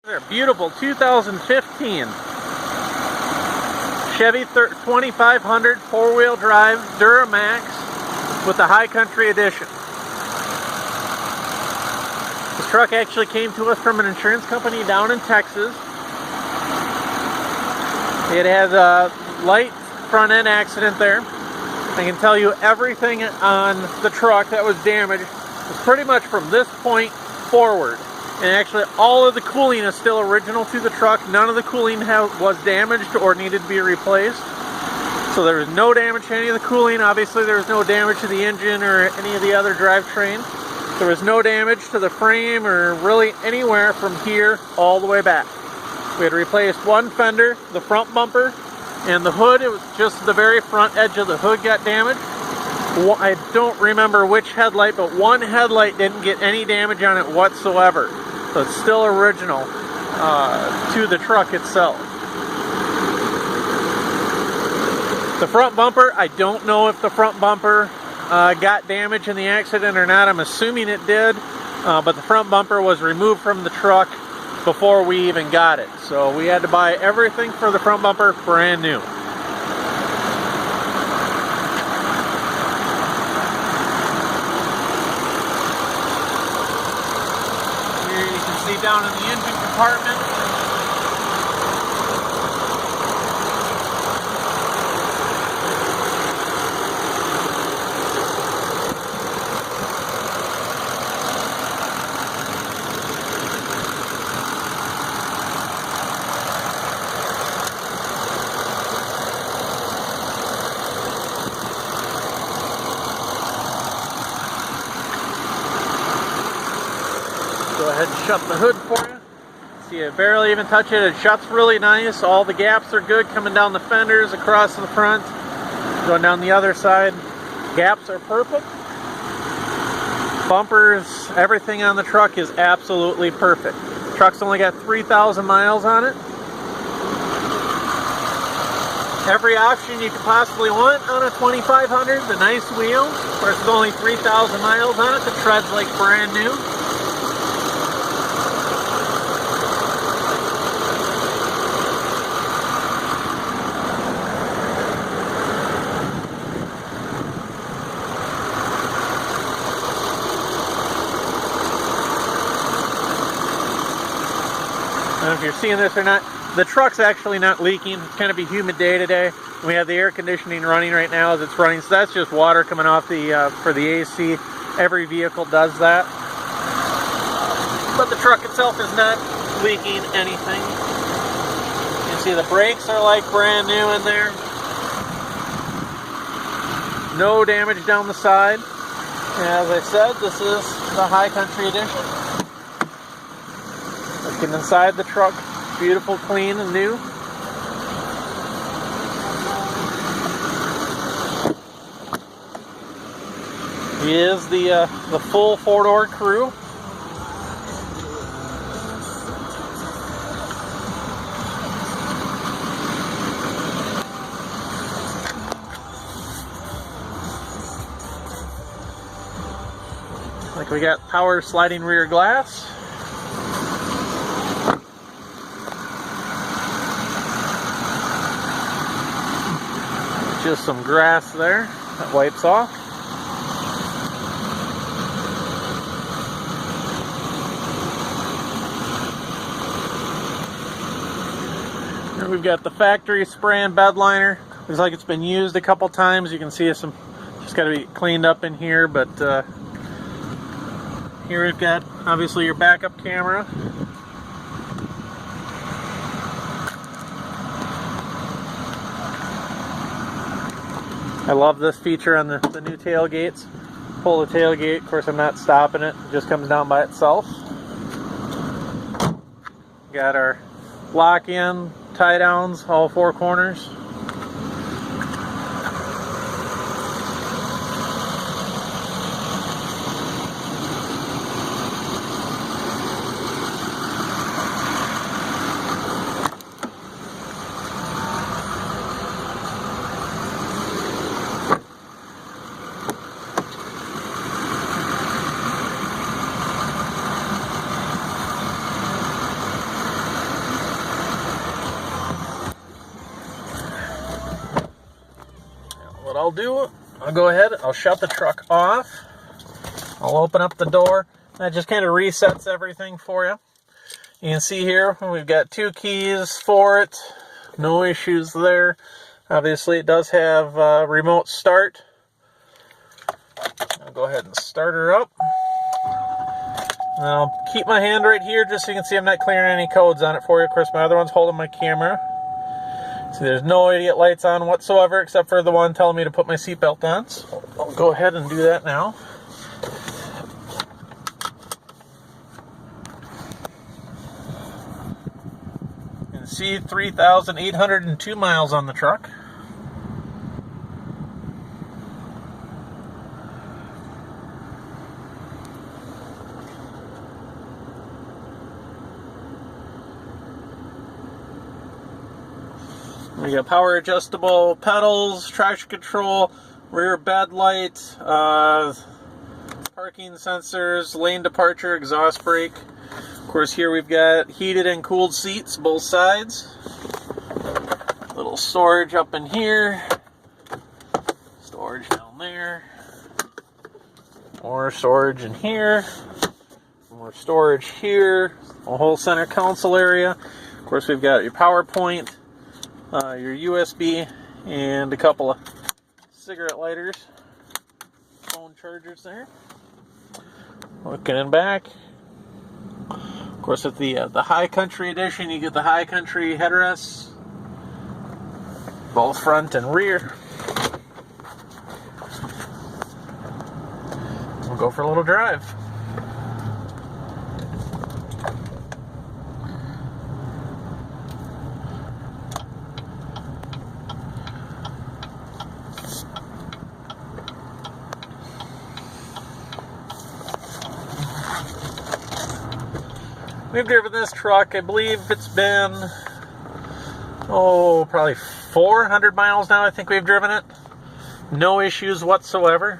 They're beautiful 2015 Chevy 2500 four-wheel drive Duramax with the High Country Edition. This truck actually came to us from an insurance company down in Texas. It has a light front end accident there. I can tell you everything on the truck that was damaged was pretty much from this point forward. And actually all of the cooling is still original to the truck. None of the cooling was damaged or needed to be replaced. So there was no damage to any of the cooling. Obviously there was no damage to the engine or any of the other drivetrain. There was no damage to the frame or really anywhere from here all the way back. We had replaced one fender, the front bumper, and the hood. It was just the very front edge of the hood got damaged. I don't remember which headlight, but one headlight didn't get any damage on it whatsoever. So it's still original to the truck itself. The front bumper, I don't know if the front bumper got damaged in the accident or not. I'm assuming it did, but the front bumper was removed from the truck before we even got it. So we had to buy everything for the front bumper brand new. Here you can see down in the engine compartment. Go ahead and shut the hood for you. See, I barely even touch it. It shuts really nice. All the gaps are good coming down the fenders, across the front, going down the other side. Gaps are perfect. Bumpers, everything on the truck is absolutely perfect. The truck's only got 3,000 miles on it. Every option you could possibly want on a 2500. The nice wheels. Of course, there's only 3,000 miles on it. The tread's like brand new. I don't know if you're seeing this or not, the truck's actually not leaking. It's kind of a humid day today. We have the air conditioning running right now as it's running, so that's just water coming off the for the AC. Every vehicle does that. But the truck itself is not leaking anything. You can see the brakes are like brand new in there. No damage down the side. As I said, this is the High Country Edition. Looking inside the truck, beautiful, clean, and new. Is the full four-door crew. Like we got power sliding rear glass. Just some grass there that wipes off. Here we've got the factory spray and bed liner. Looks like it's been used a couple times. You can see some just got to be cleaned up in here, but here we've got obviously your backup camera. I love this feature on the new tailgates. Pull the tailgate, of course I'm not stopping it, it just comes down by itself. Got our lock-in, tie downs, all four corners. what I'll do, I'll go ahead, I'll shut the truck off. I'll open up the door. That just kind of resets everything for you. You can see here, we've got 2 keys for it. No issues there. Obviously, it does have remote start. I'll go ahead and start her up. And I'll keep my hand right here just so you can see I'm not clearing any codes on it for you. Of course, my other one's holding my camera. See, there's no idiot lights on whatsoever except for the one telling me to put my seatbelt on. So I'll go ahead and do that now. You can see 3,802 miles on the truck. We got power adjustable pedals, traction control, rear bed light, parking sensors, lane departure, exhaust brake. Of course, here we've got heated and cooled seats, both sides. Little storage up in here. Storage down there. More storage in here. More storage here. A whole center console area. Of course, we've got your power point. Your USB, and a couple of cigarette lighters, phone chargers there. Looking in back, of course, with the High Country edition, you get the High Country headrests, both front and rear. We'll go for a little drive. We've driven this truck, I believe it's been, probably 400 miles now, I think we've driven it. No issues whatsoever.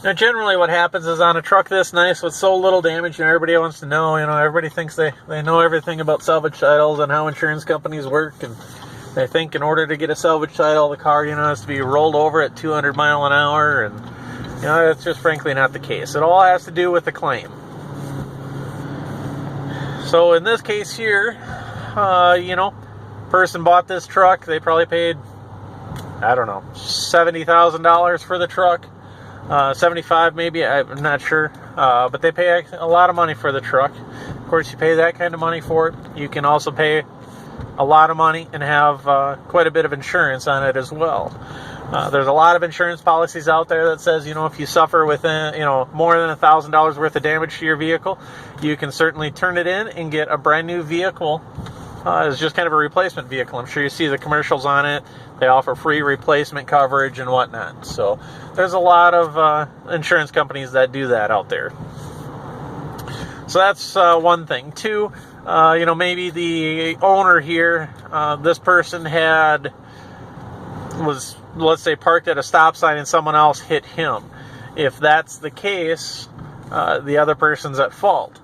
Now, generally what happens is on a truck this nice with so little damage, everybody wants to know, everybody thinks they know everything about salvage titles and how insurance companies work, and they think in order to get a salvage title, the car, has to be rolled over at 200 mile an hour, and that's just frankly not the case. It all has to do with the claim. So in this case here, person bought this truck. They probably paid, I don't know, $70,000 for the truck. 75 maybe, I'm not sure. But they pay a lot of money for the truck. Of course, you pay that kind of money for it. You can also pay a lot of money and have quite a bit of insurance on it as well. There's a lot of insurance policies out there that says, if you suffer within, more than $1,000 worth of damage to your vehicle, you can certainly turn it in and get a brand new vehicle as just kind of a replacement vehicle. I'm sure you see the commercials on it. They offer free replacement coverage and whatnot. So there's a lot of insurance companies that do that out there. So that's one thing. Two, maybe the owner here, this person was, let's say, parked at a stop sign and someone else hit him. If that's the case, the other person's at fault.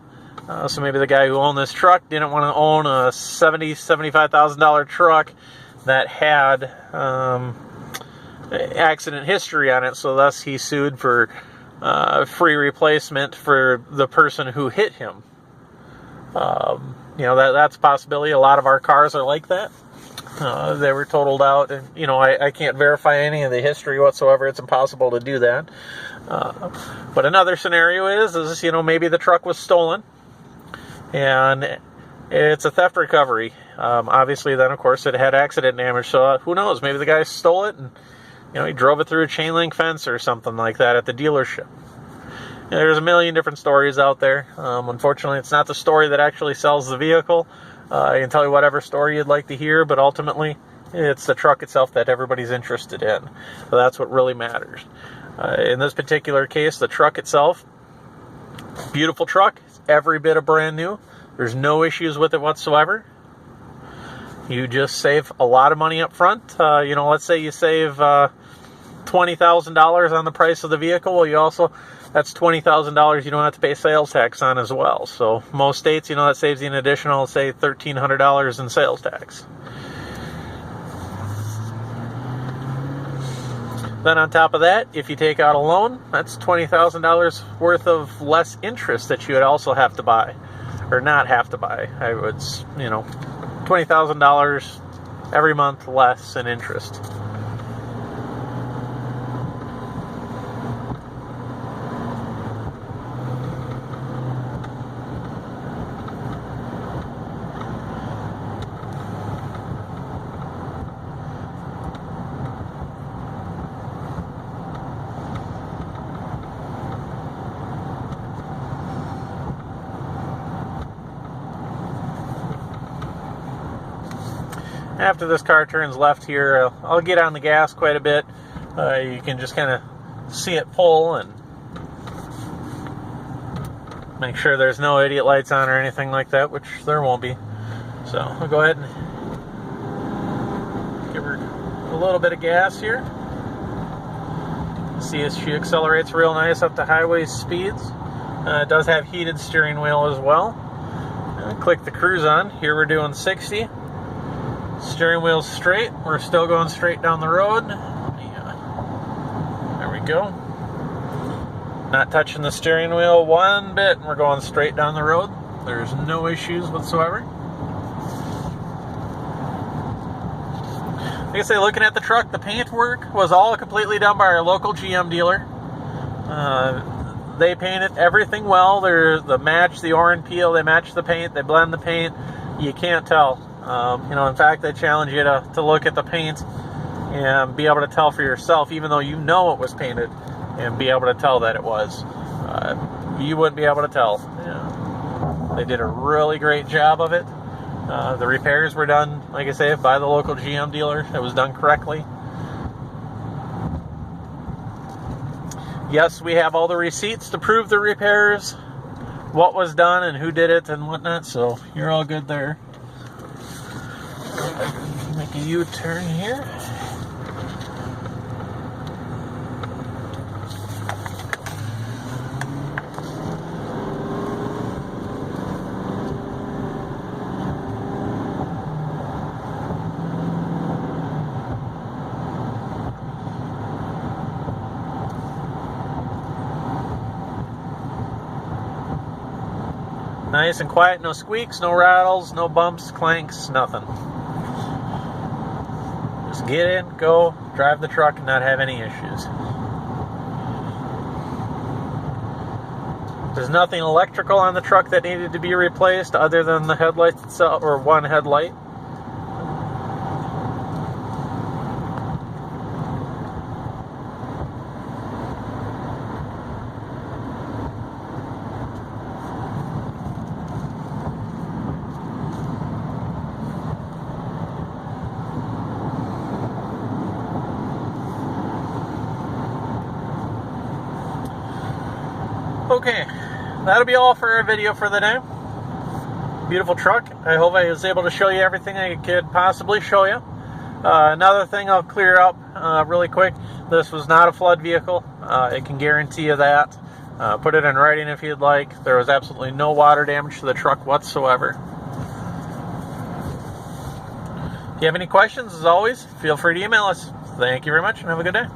So maybe the guy who owned this truck didn't want to own a $75,000 truck that had accident history on it, so thus he sued for free replacement for the person who hit him. That's a possibility. A lot of our cars are like that. They were totaled out, and I can't verify any of the history whatsoever. It's impossible to do that. But another scenario is maybe the truck was stolen, and it's a theft recovery. Obviously, then of course it had accident damage. So who knows? Maybe the guy stole it, and he drove it through a chain link fence or something like that at the dealership. There's a million different stories out there. Unfortunately, it's not the story that actually sells the vehicle. I can tell you whatever story you'd like to hear, but ultimately, it's the truck itself that everybody's interested in. So that's what really matters. In this particular case, the truck itself, beautiful truck. It's every bit of brand new. There's no issues with it whatsoever. You just save a lot of money up front. Let's say you save $20,000 on the price of the vehicle. Well, that's $20,000 you don't have to pay sales tax on as well. So most states, that saves you an additional, say, $1,300 in sales tax. Then on top of that, if you take out a loan, that's $20,000 worth of less interest that you would also have to buy, or not have to buy. I would, you know, $20,000 every month less in interest. After this car turns left here, I'll get on the gas quite a bit. You can just kind of see it pull and make sure there's no idiot lights on or anything like that, which there won't be. So I'll go ahead and give her a little bit of gas here. See as she accelerates real nice up to highway speeds. It does have heated steering wheel as well. Click the cruise on. Here we're doing 60. Steering wheel's straight. We're still going straight down the road. There we go. Not touching the steering wheel one bit, and we're going straight down the road. There's no issues whatsoever. Like I say, looking at the truck, the paint work was all completely done by our local GM dealer. They painted everything well. They're the match the orange peel, they match the paint, they blend the paint. You can't tell. You know, in fact, I challenge you to look at the paint and be able to tell for yourself, even though you know it was painted, and be able to tell that it was. You wouldn't be able to tell. Yeah. They did a really great job of it. The repairs were done, like I say, by the local GM dealer. It was done correctly. Yes, we have all the receipts to prove the repairs, what was done and who did it and whatnot, so you're all good there. Make a U-turn here. Nice and quiet, no squeaks, no rattles, no bumps, clanks, nothing. Just get in, go, drive the truck and not have any issues. There's nothing electrical on the truck that needed to be replaced other than the headlights itself, or one headlight. Okay, that'll be all for our video for the day. Beautiful truck. I hope I was able to show you everything I could possibly show you. Another thing I'll clear up really quick. This was not a flood vehicle. I can guarantee you that. Put it in writing if you'd like. There was absolutely no water damage to the truck whatsoever. If you have any questions, as always, feel free to email us. Thank you very much and have a good day.